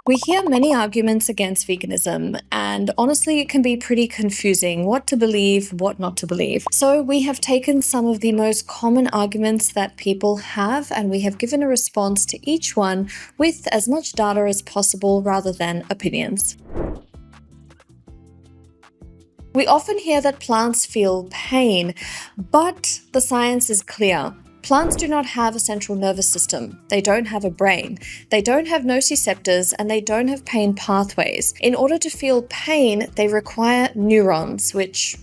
We hear many arguments against veganism, and honestly, it can be pretty confusing what to believe, what not to believe. So we have taken some of the most common arguments that people have, and we have given a response to each one with as much data as possible rather than opinions. We often hear that plants feel pain, but the science is clear. Plants do not have a central nervous system, they don't have a brain, they don't have nociceptors, and they don't have pain pathways. In order to feel pain, they require neurons, which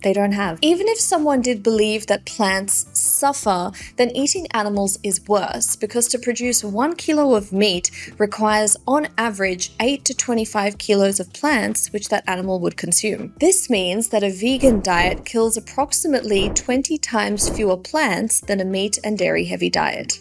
they don't have. Even if someone did believe that plants suffer, then eating animals is worse, because to produce 1 kilo of meat requires on average 8 to 25 kilos of plants, which that animal would consume. This means that a vegan diet kills approximately 20 times fewer plants than a meat and dairy heavy diet.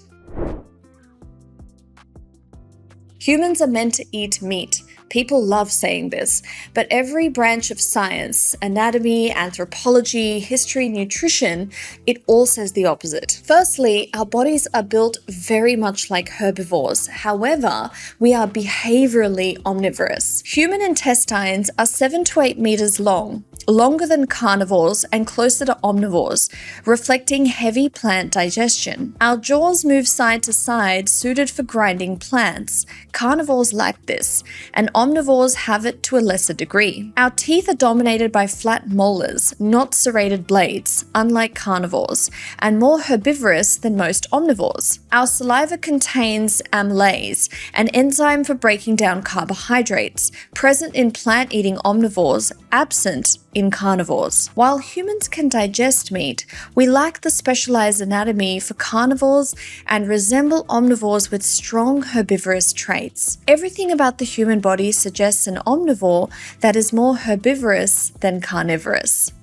Humans are meant to eat meat. People love saying this, but every branch of science, anatomy, anthropology, history, nutrition, it all says the opposite. Firstly, our bodies are built very much like herbivores. However, we are behaviorally omnivorous. Human intestines are 7 to 8 meters long, longer than carnivores and closer to omnivores, reflecting heavy plant digestion. Our jaws move side to side, suited for grinding plants. Carnivores lack this, and omnivores have it to a lesser degree. Our teeth are dominated by flat molars, not serrated blades, unlike carnivores, and more herbivorous than most omnivores. Our saliva contains amylase, an enzyme for breaking down carbohydrates, present in plant-eating omnivores, absent in carnivores. While humans can digest meat, we lack the specialized anatomy for carnivores and resemble omnivores with strong herbivorous traits. Everything about the human body suggests an omnivore that is more herbivorous than carnivorous.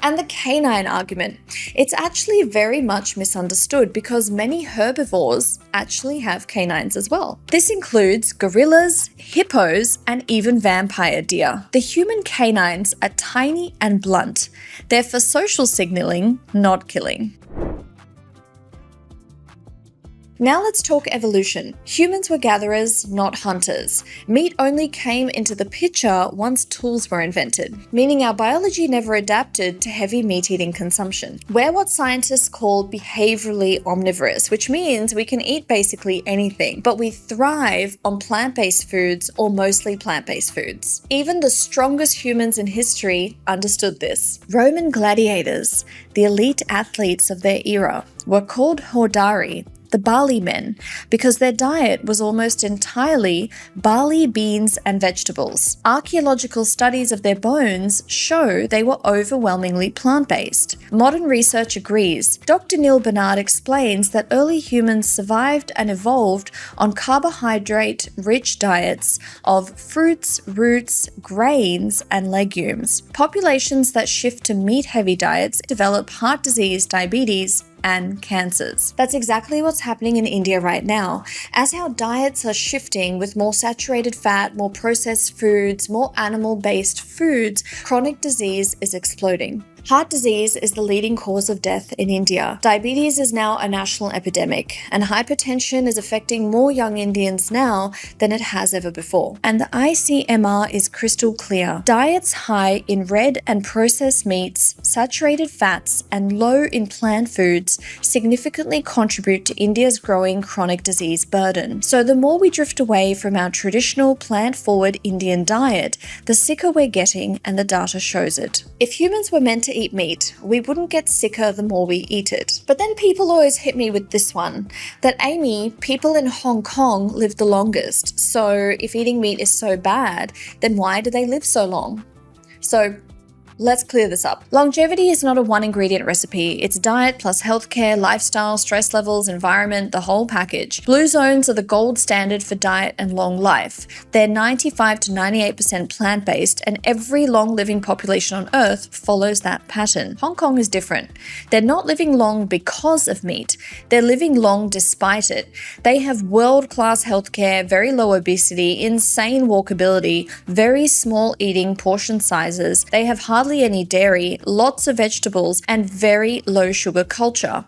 And the canine argument. It's actually very much misunderstood because many herbivores actually have canines as well. This includes gorillas, hippos, and even vampire deer. The human canines are tiny and blunt. They're for social signaling, not killing. Now let's talk evolution. Humans were gatherers, not hunters. Meat only came into the picture once tools were invented, meaning our biology never adapted to heavy meat-eating consumption. We're what scientists call behaviorally omnivorous, which means we can eat basically anything, but we thrive on plant-based foods or mostly plant-based foods. Even the strongest humans in history understood this. Roman gladiators, the elite athletes of their era, were called hordarii, the barley men, because their diet was almost entirely barley, beans, and vegetables. Archaeological studies of their bones show they were overwhelmingly plant-based. Modern research agrees. Dr. Neil Barnard explains that early humans survived and evolved on carbohydrate-rich diets of fruits, roots, grains, and legumes. Populations that shift to meat-heavy diets develop heart disease, diabetes, and cancers. That's exactly what's happening in India right now. As our diets are shifting with more saturated fat, more processed foods, more animal-based foods, chronic disease is exploding. Heart disease is the leading cause of death in India. Diabetes is now a national epidemic, and hypertension is affecting more young Indians now than it has ever before. And the ICMR is crystal clear. Diets high in red and processed meats, saturated fats, and low in plant foods significantly contribute to India's growing chronic disease burden. So the more we drift away from our traditional plant-forward Indian diet, the sicker we're getting, and the data shows it. If humans were meant to eat meat, we wouldn't get sicker the more we eat it. But then people always hit me with this one, that Amy, people in Hong Kong live the longest, so if eating meat is so bad, then why do they live so long? So let's clear this up. Longevity is not a one-ingredient recipe. It's diet plus healthcare, lifestyle, stress levels, environment, the whole package. Blue zones are the gold standard for diet and long life. They're 95 to 98% plant-based, and every long-living population on Earth follows that pattern. Hong Kong is different. They're not living long because of meat. They're living long despite it. They have world-class healthcare, very low obesity, insane walkability, very small eating portion sizes. They have hardly any dairy, lots of vegetables, and very low sugar culture.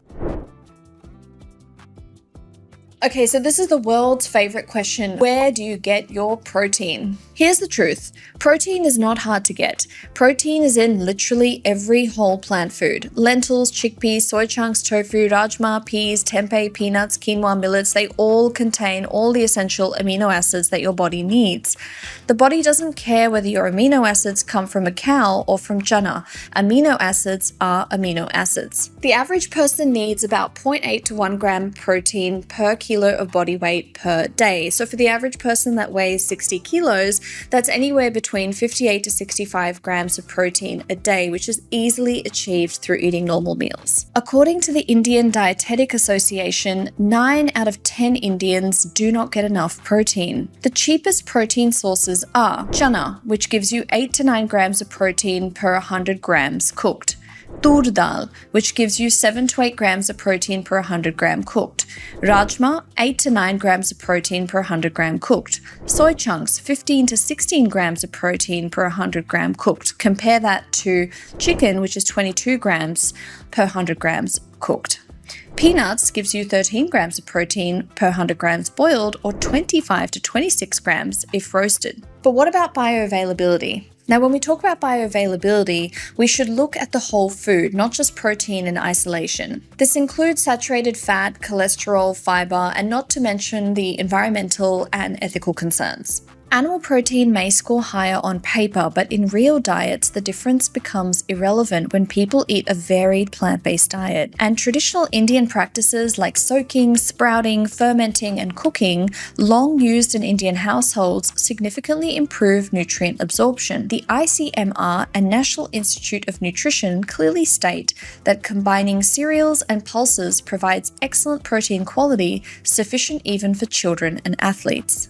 Okay, so this is the world's favorite question. Where do you get your protein? Here's the truth. Protein is not hard to get. Protein is in literally every whole plant food. Lentils, chickpeas, soy chunks, tofu, rajma, peas, tempeh, peanuts, quinoa, millets, they all contain all the essential amino acids that your body needs. The body doesn't care whether your amino acids come from a cow or from chana. Amino acids are amino acids. The average person needs about 0.8 to 1 gram protein per kilo of body weight per day. So for the average person that weighs 60 kilos, that's anywhere between 58 to 65 grams of protein a day, which is easily achieved through eating normal meals. According to the Indian Dietetic Association, 9 out of 10 Indians do not get enough protein. The cheapest protein sources are chana, which gives you 8 to 9 grams of protein per 100 grams cooked. Tur dal, which gives you 7 to 8 grams of protein per 100 gram cooked. Rajma, 8 to 9 grams of protein per 100 gram cooked. Soy chunks, 15 to 16 grams of protein per 100 gram cooked. Compare that to chicken, which is 22 grams per 100 grams cooked. Peanuts gives you 13 grams of protein per 100 grams boiled, or 25 to 26 grams if roasted. But what about bioavailability? Now, when we talk about bioavailability, we should look at the whole food, not just protein in isolation. This includes saturated fat, cholesterol, fiber, and not to mention the environmental and ethical concerns. Animal protein may score higher on paper, but in real diets, the difference becomes irrelevant when people eat a varied plant-based diet. And traditional Indian practices like soaking, sprouting, fermenting, and cooking, long used in Indian households, significantly improve nutrient absorption. The ICMR and National Institute of Nutrition clearly state that combining cereals and pulses provides excellent protein quality, sufficient even for children and athletes.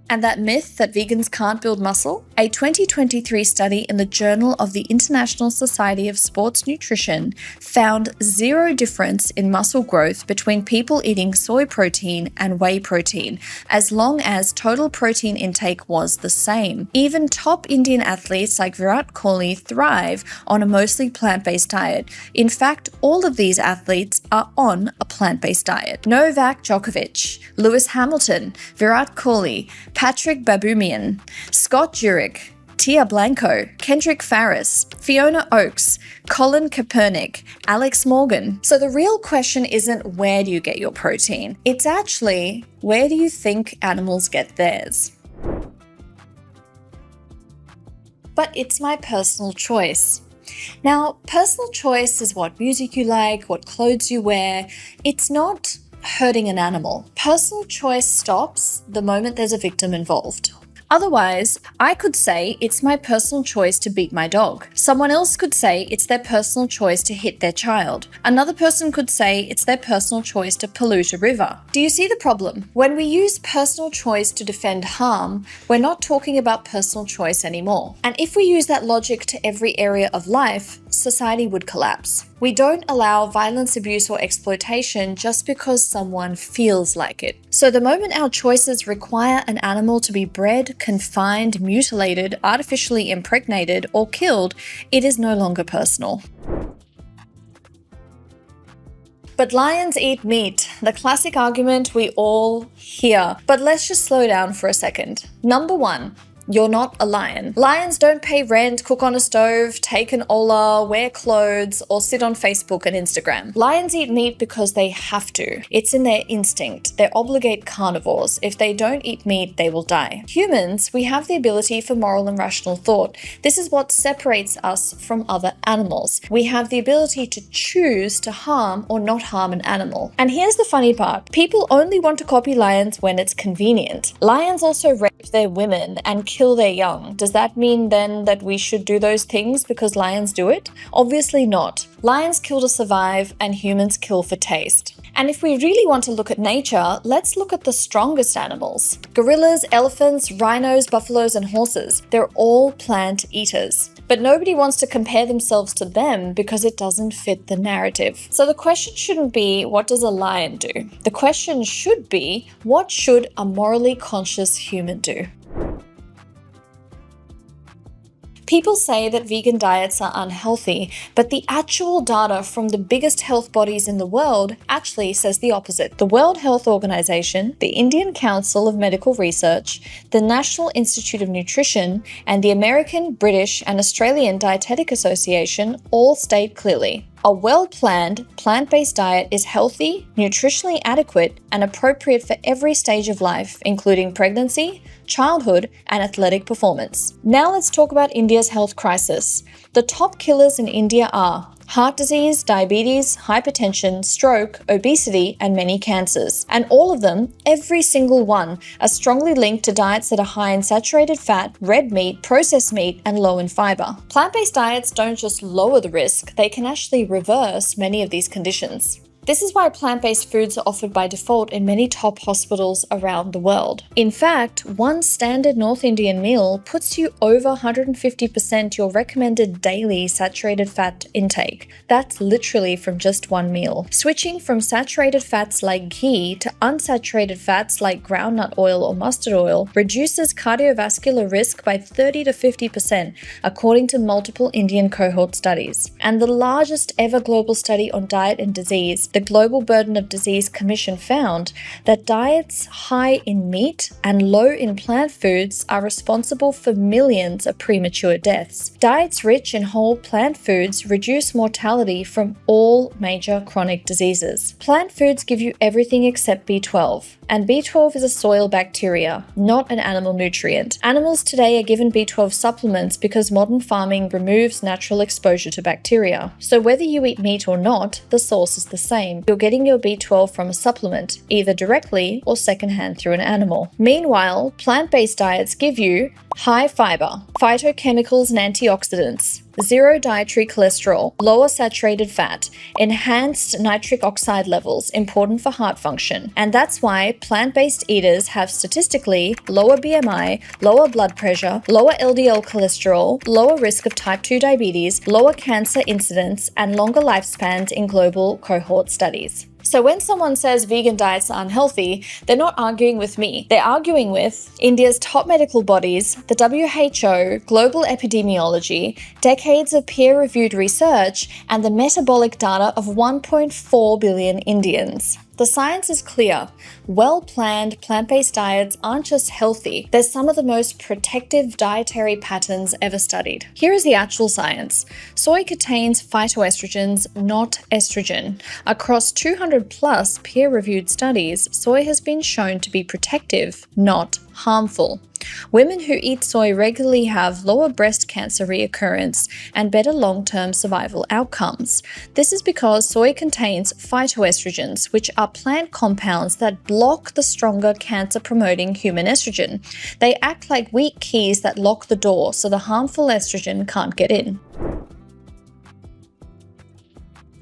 And that myth that vegans can't build muscle? A 2023 study in the Journal of the International Society of Sports Nutrition found zero difference in muscle growth between people eating soy protein and whey protein, as long as total protein intake was the same. Even top Indian athletes like Virat Kohli thrive on a mostly plant-based diet. In fact, all of these athletes are on a plant-based diet. Novak Djokovic, Lewis Hamilton, Virat Kohli, Patrick Baboumian, Scott Jurek, Tia Blanco, Kendrick Farris, Fiona Oakes, Colin Kaepernick, Alex Morgan. So the real question isn't where do you get your protein? It's actually where do you think animals get theirs? But it's my personal choice. Now, personal choice is what music you like, what clothes you wear. It's not hurting an animal. Personal choice stops the moment there's a victim involved. Otherwise, I could say it's my personal choice to beat my dog. Someone else could say it's their personal choice to hit their child. Another person could say it's their personal choice to pollute a river. Do you see the problem? When we use personal choice to defend harm, we're not talking about personal choice anymore. And if we use that logic to every area of life, society would collapse. We don't allow violence, abuse, or exploitation just because someone feels like it. So the moment our choices require an animal to be bred, confined, mutilated, artificially impregnated, or killed, it is no longer personal. But lions eat meat, the classic argument we all hear. But let's just slow down for a second. Number one, you're not a lion. Lions don't pay rent, cook on a stove, take an Ola, wear clothes, or sit on Facebook and Instagram. Lions eat meat because they have to. It's in their instinct. They're obligate carnivores. If they don't eat meat, they will die. Humans, we have the ability for moral and rational thought. This is what separates us from other animals. We have the ability to choose to harm or not harm an animal. And here's the funny part. People only want to copy lions when it's convenient. Lions also rape their women and kill their young. Does that mean then that we should do those things because lions do it? Obviously not. Lions kill to survive and humans kill for taste. And if we really want to look at nature, let's look at the strongest animals. Gorillas, elephants, rhinos, buffaloes, and horses. They're all plant eaters. But nobody wants to compare themselves to them because it doesn't fit the narrative. So the question shouldn't be, what does a lion do? The question should be, what should a morally conscious human do? People say that vegan diets are unhealthy, but the actual data from the biggest health bodies in the world actually says the opposite. The World Health Organization, the Indian Council of Medical Research, the National Institute of Nutrition, and the American, British, and Australian Dietetic Association all state clearly: a well-planned, plant-based diet is healthy, nutritionally adequate, and appropriate for every stage of life, including pregnancy, childhood, and athletic performance. Now let's talk about India's health crisis. The top killers in India are heart disease, diabetes, hypertension, stroke, obesity, and many cancers. And all of them, every single one, are strongly linked to diets that are high in saturated fat, red meat, processed meat, and low in fiber. Plant-based diets don't just lower the risk, they can actually reverse many of these conditions. This is why plant-based foods are offered by default in many top hospitals around the world. In fact, one standard North Indian meal puts you over 150% your recommended daily saturated fat intake. That's literally from just one meal. Switching from saturated fats like ghee to unsaturated fats like groundnut oil or mustard oil reduces cardiovascular risk by 30 to 50%, according to multiple Indian cohort studies. And the largest ever global study on diet and disease, the Global Burden of Disease Commission, found that diets high in meat and low in plant foods are responsible for millions of premature deaths. Diets rich in whole plant foods reduce mortality from all major chronic diseases. Plant foods give you everything except B12. And B12 is a soil bacteria, not an animal nutrient. Animals today are given B12 supplements because modern farming removes natural exposure to bacteria. So whether you eat meat or not, the source is the same. You're getting your B12 from a supplement, either directly or secondhand through an animal. Meanwhile, plant-based diets give you high fiber, phytochemicals and antioxidants, zero dietary cholesterol, lower saturated fat, enhanced nitric oxide levels, important for heart function. And that's why plant-based eaters have statistically lower BMI, lower blood pressure, lower LDL cholesterol, lower risk of type 2 diabetes, lower cancer incidence, and longer lifespans in global cohort studies. So when someone says vegan diets are unhealthy, they're not arguing with me. They're arguing with India's top medical bodies, the WHO, global epidemiology, decades of peer-reviewed research, and the metabolic data of 1.4 billion Indians. The science is clear. Well-planned plant-based diets aren't just healthy, they're some of the most protective dietary patterns ever studied. Here is the actual science. Soy contains phytoestrogens, not estrogen. Across 200 plus peer-reviewed studies, soy has been shown to be protective, not harmful. Women who eat soy regularly have lower breast cancer reoccurrence and better long-term survival outcomes. This is because soy contains phytoestrogens, which are plant compounds that block the stronger cancer-promoting human estrogen. They act like weak keys that lock the door so the harmful estrogen can't get in.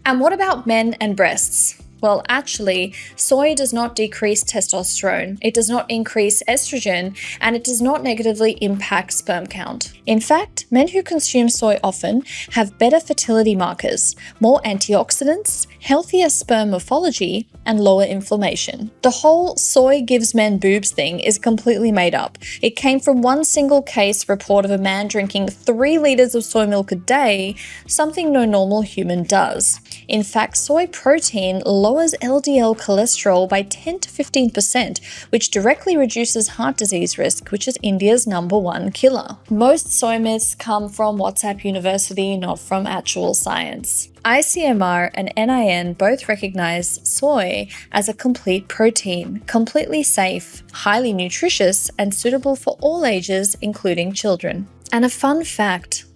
And what about men and breasts? Well, actually, soy does not decrease testosterone, it does not increase estrogen, and it does not negatively impact sperm count. In fact, men who consume soy often have better fertility markers, more antioxidants, healthier sperm morphology, and lower inflammation. The whole soy gives men boobs thing is completely made up. It came from one single case report of a man drinking 3 liters of soy milk a day, something no normal human does. In fact, soy protein lowers LDL cholesterol by 10 to 15%, which directly reduces heart disease risk, which is India's #1 killer. Most soy myths come from WhatsApp University, not from actual science. ICMR and NIN both recognize soy as a complete protein, completely safe, highly nutritious, and suitable for all ages, including children. And a fun fact: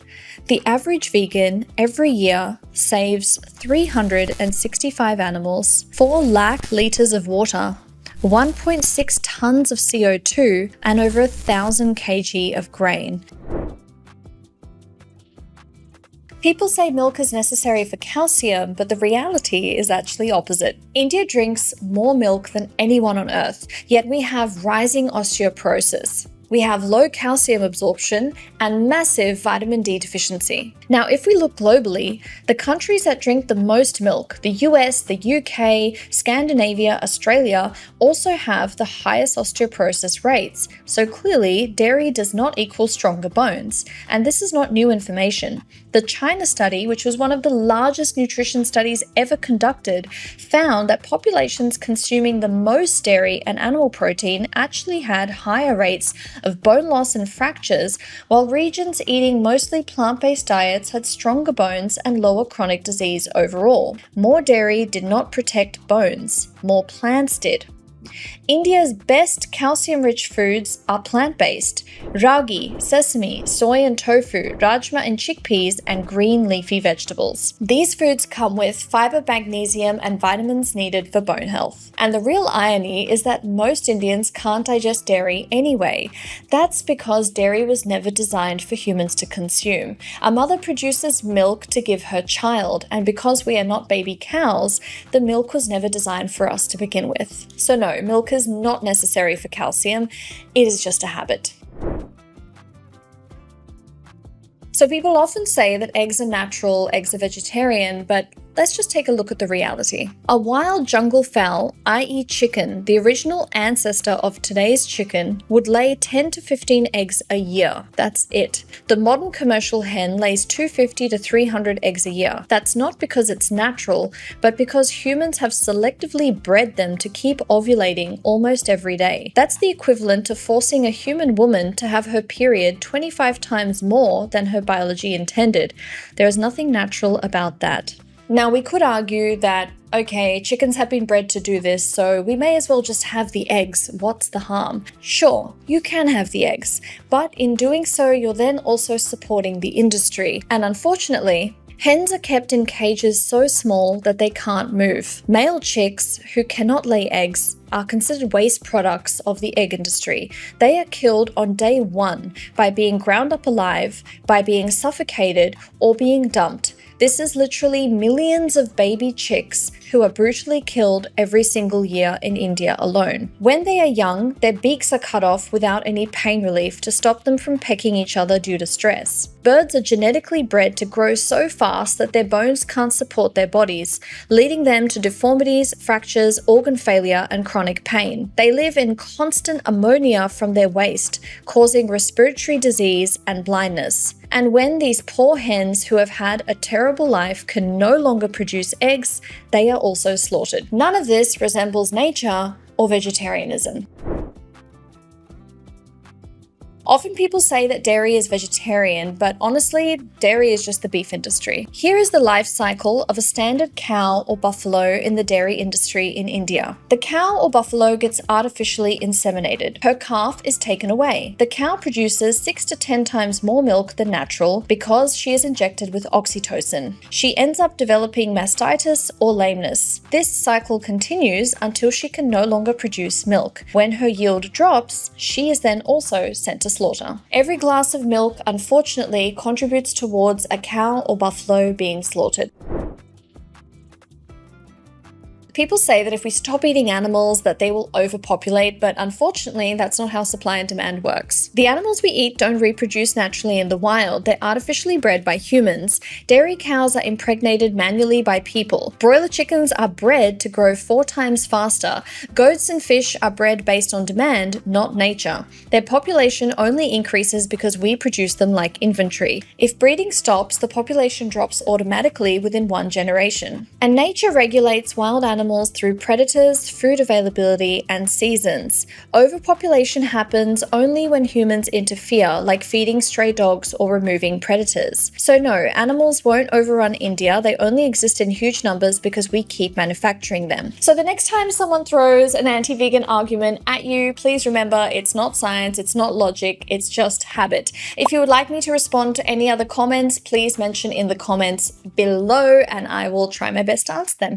the average vegan every year saves 365 animals, 4 lakh liters of water, 1.6 tons of CO2, and over 1,000 kg of grain. People say milk is necessary for calcium, but the reality is actually opposite. India drinks more milk than anyone on earth, yet we have rising osteoporosis. We have low calcium absorption and massive vitamin D deficiency. Now, if we look globally, the countries that drink the most milk, the US, the UK, Scandinavia, Australia, also have the highest osteoporosis rates. So clearly, dairy does not equal stronger bones. And this is not new information. The China study, which was one of the largest nutrition studies ever conducted, found that populations consuming the most dairy and animal protein actually had higher rates of bone loss and fractures, while regions eating mostly plant-based diets had stronger bones and lower chronic disease overall. More dairy did not protect bones, more plants did. India's best calcium-rich foods are plant-based: ragi, sesame, soy and tofu, rajma and chickpeas, and green leafy vegetables. These foods come with fiber, magnesium, and vitamins needed for bone health. And the real irony is that most Indians can't digest dairy anyway. That's because dairy was never designed for humans to consume. A mother produces milk to give her child, and because we are not baby cows, the milk was never designed for us to begin with. So no, milk is not necessary for calcium, it is just a habit. So people often say that eggs are natural, eggs are vegetarian, but let's just take a look at the reality. A wild jungle fowl, i.e. chicken, the original ancestor of today's chicken, would lay 10 to 15 eggs a year. That's it. The modern commercial hen lays 250 to 300 eggs a year. That's not because it's natural, but because humans have selectively bred them to keep ovulating almost every day. That's the equivalent to forcing a human woman to have her period 25 times more than her biology intended. There is nothing natural about that. Now, we could argue that, okay, chickens have been bred to do this, so we may as well just have the eggs. What's the harm? Sure, you can have the eggs, but in doing so, you're then also supporting the industry. And unfortunately, hens are kept in cages so small that they can't move. Male chicks who cannot lay eggs are considered waste products of the egg industry. They are killed on day one by being ground up alive, by being suffocated, or being dumped. This is literally millions of baby chicks who are brutally killed every single year in India alone. When they are young, their beaks are cut off without any pain relief to stop them from pecking each other due to stress. Birds are genetically bred to grow so fast that their bones can't support their bodies, leading them to deformities, fractures, organ failure, and chronic pain. They live in constant ammonia from their waste, causing respiratory disease and blindness. And when these poor hens who have had a terrible life can no longer produce eggs, they are also slaughtered. None of this resembles nature or vegetarianism. Often people say that dairy is vegetarian, but honestly, dairy is just the beef industry. Here is the life cycle of a standard cow or buffalo in the dairy industry in India. The cow or buffalo gets artificially inseminated. Her calf is taken away. The cow produces 6 to 10 times more milk than natural because she is injected with oxytocin. She ends up developing mastitis or lameness. This cycle continues until she can no longer produce milk. When her yield drops, she is then also sent to slaughter. Every glass of milk, unfortunately, contributes towards a cow or buffalo being slaughtered. People say that if we stop eating animals, that they will overpopulate, but unfortunately, that's not how supply and demand works. The animals we eat don't reproduce naturally in the wild. They're artificially bred by humans. Dairy cows are impregnated manually by people. Broiler chickens are bred to grow 4 times faster. Goats and fish are bred based on demand, not nature. Their population only increases because we produce them like inventory. If breeding stops, the population drops automatically within 1 generation. And nature regulates wild animals through predators, food availability, and seasons. Overpopulation happens only when humans interfere, like feeding stray dogs or removing predators. So no, animals won't overrun India. They only exist in huge numbers because we keep manufacturing them. So the next time someone throws an anti-vegan argument at you, please remember it's not science, it's not logic, it's just habit. If you would like me to respond to any other comments, please mention in the comments below and I will try my best to answer them.